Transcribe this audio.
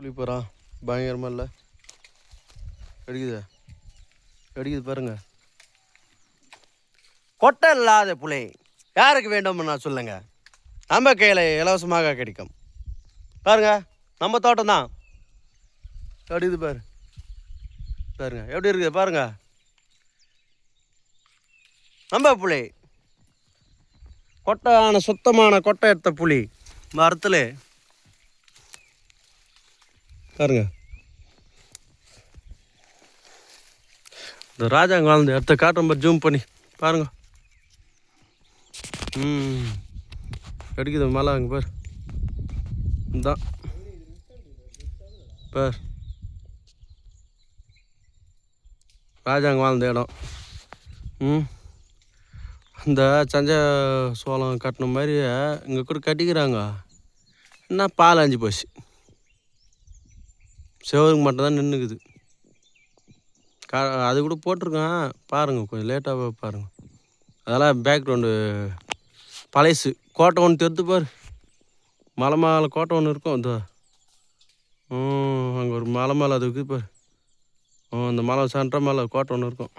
புளி போகிறான் பயங்கரமாக இல்லை அடிக்குது பாருங்க. கொட்டை இல்லாத புளி யாருக்கு வேண்டும்னா சொல்லுங்க, நம்ம கையில் இலவசமாக கிடைக்கும். பாருங்க, நம்ம தோட்டம் தான். அடிக்குது பாருங்க எப்படி இருக்குது பாருங்க. நம்ம புளி கொட்டையான சுத்தமான கொட்டை எடுத்த புளி மரத்தில் பாருங்க. இந்த ராஜாங்க வாழ்ந்து எடுத்த காட்டும் ஜூம் பண்ணி பாருங்க. அடிக்குது மழை அங்கே பார். இதான் பார் ராஜாங்க வாழ்ந்த இடம். இந்த சஞ்ச சோளம் கட்டின மாதிரி இங்கே கூட கட்டிக்கிறாங்க. என்ன பால் அஞ்சு போச்சு, செவருக்கு மட்டும்தான் நின்றுக்குது. அது கூட போட்டிருக்கேன் பாருங்கள், கொஞ்சம் லேட்டாக பாருங்கள். அதெல்லாம் பேக்ரவுண்டு பழைசு. கோட்டை ஒன்று தெரித்து பாரு, மலை மேலே கோட்டை ஒன்று இருக்கும். இந்த அங்கே ஒரு மலை மேலே அது இருக்குது பாரு. அந்த மலை சென்ற மேலே கோட்டை ஒன்று இருக்கும்.